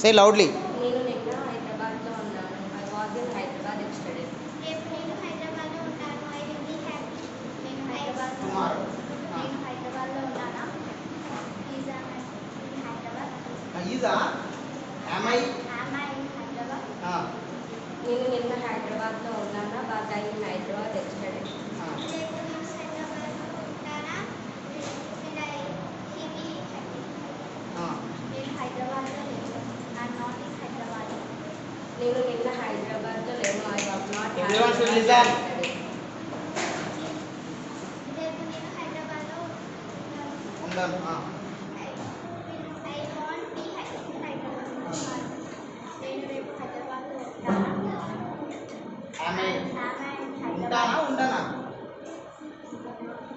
Say loudly. నేను నిన్న హైదరాబాద్లో ఉన్నాను. I was in Hyderabad yesterday. రేపు నేను హైదరాబాద్లో ఉంటాను. I will be happy. నేను హైదరాబాద్లో Tomorrow. నేను హైదరాబాద్లో ఉన్నానా? Is I in Hyderabad? Is am I? Am I in Hyderabad? నేను నిన్న హైదరాబాద్లో ఉన్నానా? Was I in Hyderabad yesterday. రేపు నేను హైదరాబాద్లో ఉంటానా? Will I he be happy? నేను హైదరాబాద్లో లేను. I'm not in Hyderabad. నేను నిన్న హైదరాబాద్లో లేను. I was not Everyone should listen. రేపు నేను హైదరాబాద్లో ఉండను. I want be Hyderabad. నేను రేపు హైదరాబాద్లో ఉంటానా? Am I? Am I in Hyderabad? ఉంటానా ఉండనా?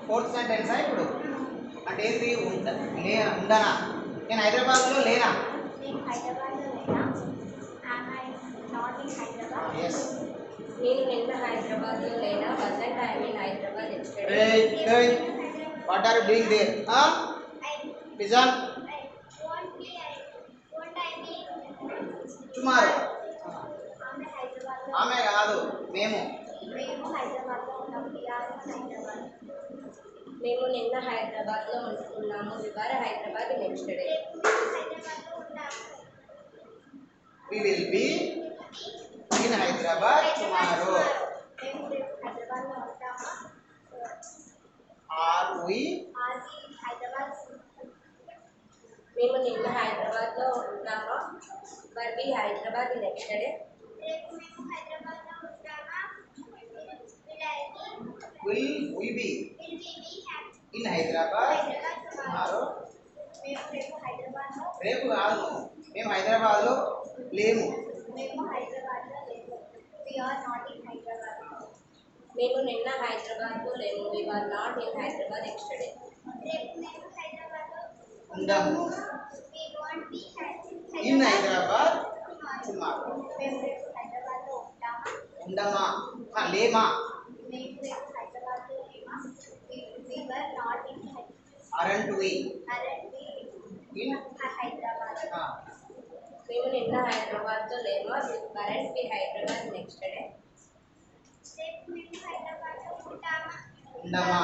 ఫోర్త్ సెంటెన్స్ ఇప్పుడు అంటే ఏంటి? ఉండనా? నేను హైదరాబాద్లో లేనా? నేను హైదరాబాద్లో లేనా? Am I not in Hyderabad? Yes. నేను నిన్న హైదరాబాద్లో లేనా? Wasn't I in Hyderabad yesterday. Hey, what are you doing there? Listen. Tomorrow. ఆమె కాదు, మేము. మేము నిన్న హైదరాబాద్లో ఉన్నాము. We were Hyderabad yesterday. We will be in Hyderabad tomorrow. Are we? మేము నిన్న హైదరాబాద్లో ఉన్నామా? Were we Hyderabad yesterday. Will we be in Hyderabad tomorrow? రేపు కాదు, మేము హైదరాబాద్లో లేము. మేము నిన్న హైదరాబాద్లో లేము. We were not in Hyderabad yesterday. ఉండము. In Hyderabad tomorrow. ఉండమా? లేమా? Aren't we in? మేము నిన్న హైదరాబాద్లో లేమా? Weren't we Hyderabad yesterday. ఉండమా?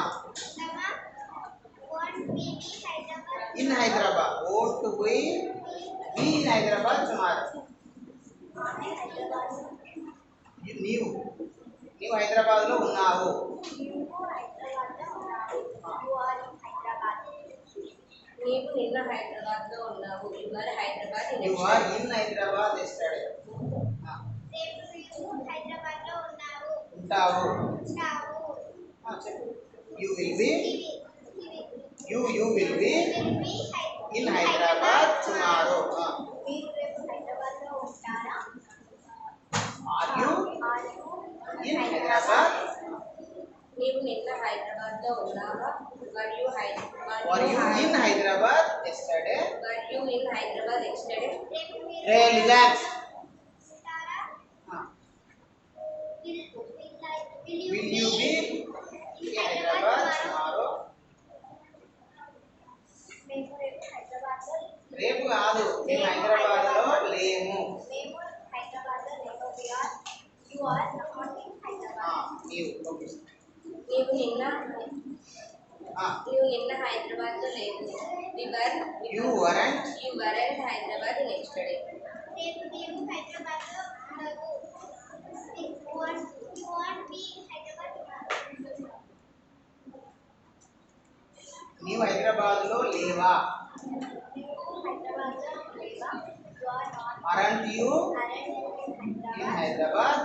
In Hyderabad. Won't we be in Hyderabad tomorrow. నీవు హైదరాబాద్లో ఉన్నావు. నీవు నిన్న హైదరాబాద్లో ఉన్నావు. ఇవాళ Hyderabad you are in Hyderabad yesterday. ఉంటావు. చెప్పు. You will be in Hyderabad tomorrow. Are you in Hyderabad? నీవు నిన్న హైదరాబాద్లో ఉన్నావా? Were you in Hyderabad yesterday? Were you in Hyderabad yesterday. Relax. Will you be in Hyderabad tomorrow? రేపు కాదు, మేము హైదరాబాద్లో లేము. నీవు నిన్న హైదరాబాద్లో లేవు. You weren't Hyderabad yesterday. నీవు హైదరాబాద్లో లేవా? Aren't you in Hyderabad?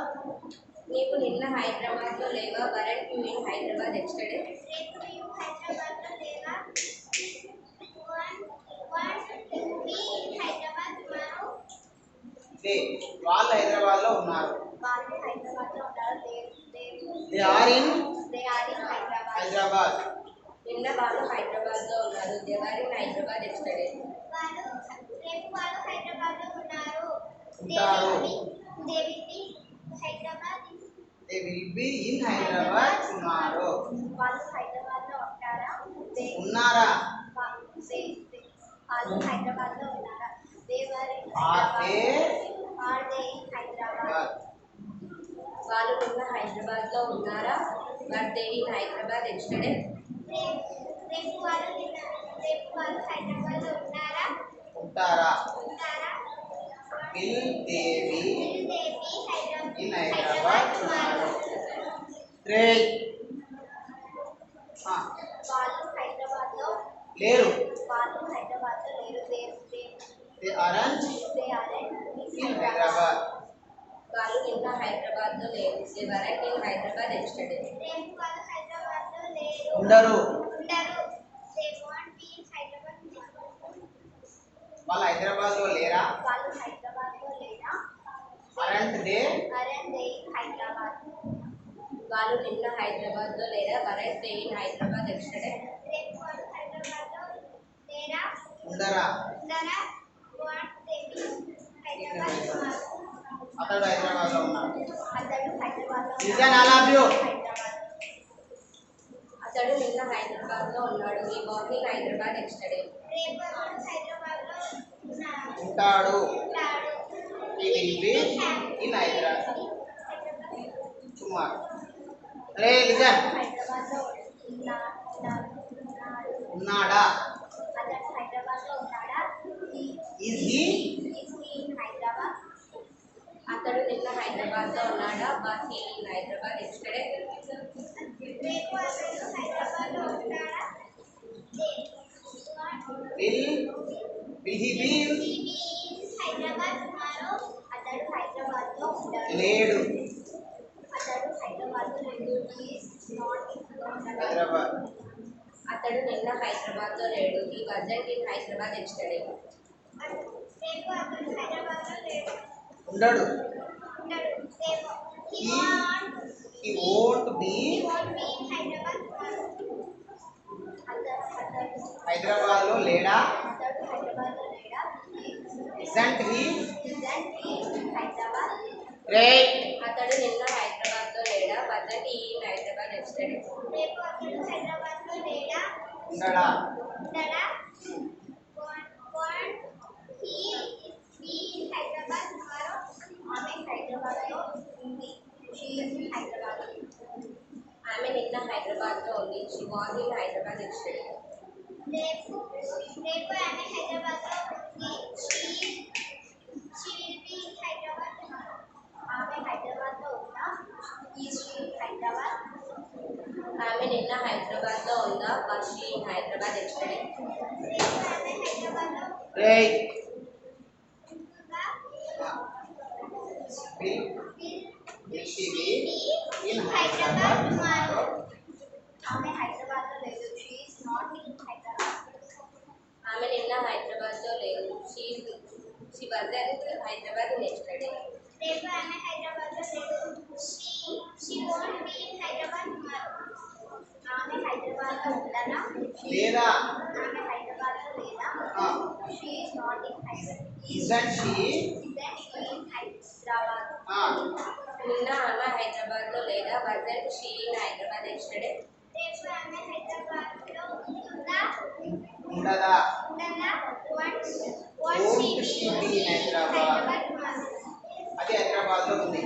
నీవు నిన్న హైదరాబాద్లో లేవా? Weren't you in Hyderabad yesterday. వాళ్ళు హైదరాబాద్లో ఉన్నారు. They are in Hyderabad. నిన్న వాళ్ళు హైదరాబాద్లో ఉన్నారు. They were in Hyderabad yesterday. ఉంటారు. They will be in Hyderabad tomorrow. ఉన్నారా? వాళ్ళు హైదరాబాద్లో ఉన్నారా? They were in are they Are they in Hyderabad? వాళ్ళు నిన్న హైదరాబాద్లో ఉన్నారా? Were they in Hyderabad yesterday? రేపు వాళ్ళు హైదరాబాద్లో ఉన్నారా? ఉంటారా? ఉంటారా? Will they be Will they be in Hyderabad Hyderabad tomorrow? రే వాళ్ళు హైదరాబాద్లో లేరు. లేరు. They orange They aren't in Hyderabad. వాళ్ళు నిన్న హైదరాబాద్లో లేరు. They weren't in Hyderabad yesterday. రేపు వాళ్ళు హైదరాబాద్లో లేరు. ఉండరు. ఉండరు. They won't be in Hyderabad tomorrow. వాళ్ళు హైదరాబాద్లో లేరా? వాళ్ళు హైదరాబాద్లో లేరా? Aren't they Aren't they in Hyderabad? వాళ్ళు నిన్న హైదరాబాద్లో లేరా? Weren't they in Hyderabad yesterday? రేపు వాళ్ళు హైదరాబాద్లో లేరా? ఉండరా? ఉండరా? Won't they be in Hyderabad tomorrow? అతడు హైదరాబాద్లో ఉన్నాడు. అతడు హైదరాబాద్లో Listen, all of you. Hyderabad. అతడు నిన్న హైదరాబాద్లో ఉన్నాడు. ఈ వాజ్ ఇన్ హైదరాబాద్ ఎస్టర్డే. రేపు అతడు హైదరాబాద్లో ఉంటాడు. ఉంటాడు. He will be in Hyderabad tomorrow. Ray listen. హైదరాబాద్లో ఉన్నాడు. ఉన్నాడా? అతడు హైదరాబాద్లో ఉన్నాడా? Is he Is he in Hyderabad? అతడు నిన్న హైదరాబాద్లో ఉన్నాడా? Was he in Hyderabad yesterday? రేపు అతడు హైదరాబాద్లో ఉంటాడా? Will he be He be in Hyderabad tomorrow. అతడు హైదరాబాద్లో ఉంటాడు. లేడు. అతడు హైదరాబాద్లో లేడు. He is not in Hyderabad. Hyderabad. అతడు నిన్న హైదరాబాద్లో లేడు. ఈ వాజంట్ ఇన్ హైదరాబాద్ ఎస్టర్డే. రేపు అతడు హైదరాబాద్లో లేడు. ఉండడు. ఉండడు. రేపు He won't be won't be in Hyderabad tomorrow. హైదరాబాద్లో లేడా? అతడు హైదరాబాద్లో లేడా? Isn't he? Isn't he in Hyderabad? రే అతడు నిన్న హైదరాబాద్లో లేడా? వాజంట్ ఈ ఇన్ హైదరాబాద్ ఎస్టర్డే. రేపు అతడు హైదరాబాద్లో లేడా? ఉండడా? ఉండడా? Won't he be in Hyderabad tomorrow? ఆమె హైదరాబాద్లో ఉంది. She is in Hyderabad. ఆమె నిన్న హైదరాబాద్లో ఉంది. She was in Hyderabad yesterday. రేపు ఆమె హైదరాబాద్లో ఉంది. She will be in Hyderabad tomorrow. ఆమె హైదరాబాద్లో ఉందా? Is she in Hyderabad? ఆమె నిన్న హైదరాబాద్లో ఉందా? Was she in Hyderabad yesterday. రేపు ఆమె హైదరాబాద్లో రే ఉందా? will she be in Hyderabad tomorrow. ఆమె హైదరాబాద్లో లేదు. She is not in Hyderabad. ఆమె నిన్న హైదరాబాద్లో లేదు. She wasn't Hyderabad in yesterday. రేపు ఆమె హైదరాబాద్లో లేదు. She won't be in Hyderabad tomorrow. ఆమె హైదరాబాద్లో ఉండనా? లేదా? ఆమె హైదరాబాద్లో లేదా? She is not in Hyderabad. Isn't she? Isn't she in Hyderabad? నిన్న ఆమె హైదరాబాద్లో లేదా? Wasn't she in Hyderabad yesterday. రేపు ఆమె హైదరాబాద్లో ఉందా? ఉండదా? ఉండనా? Won't Won't she she be be in in Hyderabad? Hyderabad tomorrow? అది హైదరాబాద్లో ఉంది.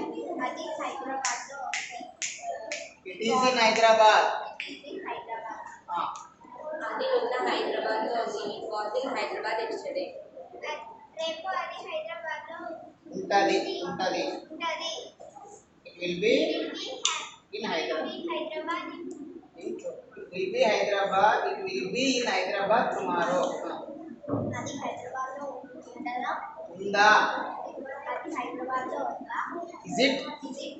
అది హైదరాబాద్లో ఉంది. It is in Hyderabad. It is in Hyderabad. అది నిన్న హైదరాబాద్లో ఉంది. It was in Hyderabad yesterday. రేపు అది హైదరాబాద్లో ఉంటది. ఉంటది. It will be It in Hyderabad. will be Hyderabad. It will be in Hyderabad tomorrow. అది హైదరాబాద్లో ఉండదా? ఉందా? అది హైదరాబాద్లో ఉందా? Is it Is it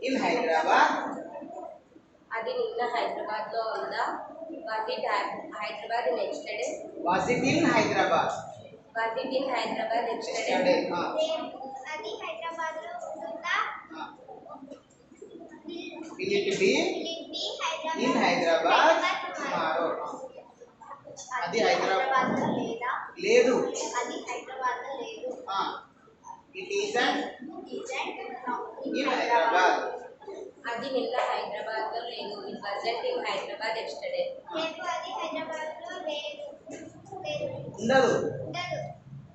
in Hyderabad? అది నిన్న హైదరాబాద్లో ఉందా? Was it Hyderabad in yesterday. Was it in Hyderabad? Was it in Hyderabad yesterday. Yesterday. రేపు అది హైదరాబాద్లో ఉంటుందా? Will it be Will it be Hyderabad? in Hyderabad tomorrow. tomorrow? అది అది హైదరాబాద్లో లేదా? లేదు. అది హైదరాబాద్లో లేదు. It isn't Isn't in Hyderabad. అది నిన్న హైదరాబాద్లో లేదు. It wasn't in Hyderabad yesterday. రేపు అది హైదరాబాద్లో లేదు. ఉండదు. ఉండదు.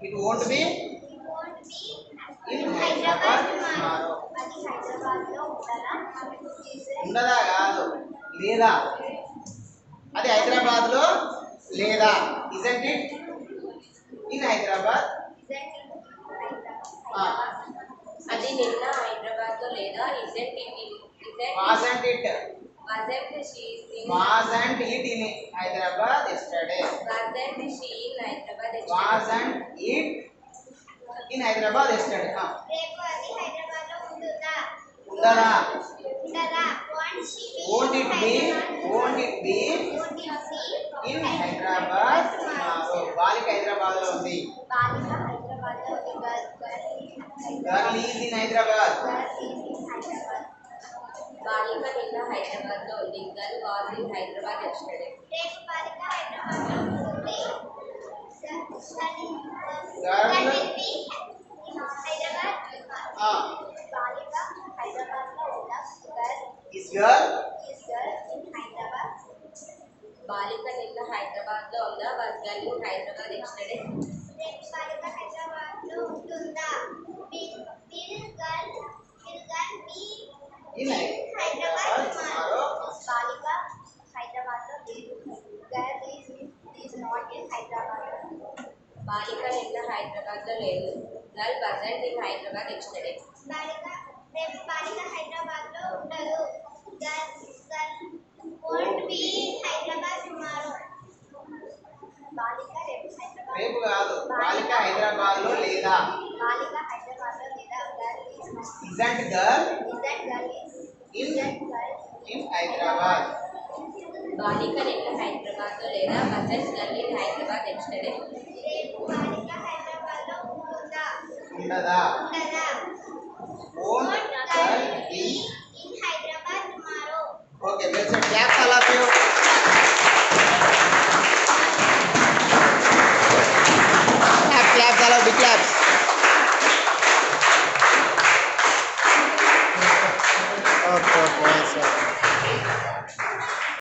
It won't be It Hyderabad tomorrow. అది హైదరాబాద్లో ఉండదా? ఉండదా కాదు, లేదా. అది హైదరాబాద్లో లేదా. Isn't it in Hyderabad. అది నిన్న హైదరాబాద్లో లేదా? Isn't wasn't it wasn't in Hyderabad yesterday. She in Hyderabad wasn't it in Hyderabad yesterday. రేపు అది హైదరాబాద్లో ఉంటుందా? ఉండదా. ఉండదా? won't it be in Hyderabad tomorrow. బాలిక హైదరాబాద్లో ఉంది. బాలిక హైదరాబాద్లో ఉంది. Girl is in Hyderabad. బాలిక నిన్న హైదరాబాద్లో ఉంది. Girl was in Hyderabad yesterday. రేపు బాలిక హైదరాబాద్లో ఉంటుంది. గర్ల్ హైదరాబాద్ బాలిక హైదరాబాద్లో ఉందా? is girl in Hyderabad. బాలిక నిన్న హైదరాబాద్లో ఉందా? Was girl in Hyderabad yesterday. రేపు బాలిక హైదరాబాద్లో ఉంటుందా? Will girl be in Hyderabad tomorrow. బాలిక హైదరాబాద్లో లేదు. Girl is not in Hyderabad. బాలిక నిన్న హైదరాబాద్లో లేదు. Girl wasn't in Hyderabad yesterday. రేపు బాలిక హైదరాబాద్లో ఉండదు. Girl won't be in Hyderabad tomorrow. బాలిక రేపు హైదరాబాద్. రేపు కాదు, బాలిక హైదరాబాద్లో లేదా. బాలిక హైదరాబాద్లో లేదా. Girl isn't girl in in Hyderabad. బాలిక నిన్న హైదరాబాద్లో లేదా. Wasn't girl in Hyderabad yesterday. రేపు బాలిక హైదరాబాద్లో ఉంటుందా? ఉండదా. ఉండదా? won't girl be. in Hyderabad tomorrow. Okay, well said. Clap.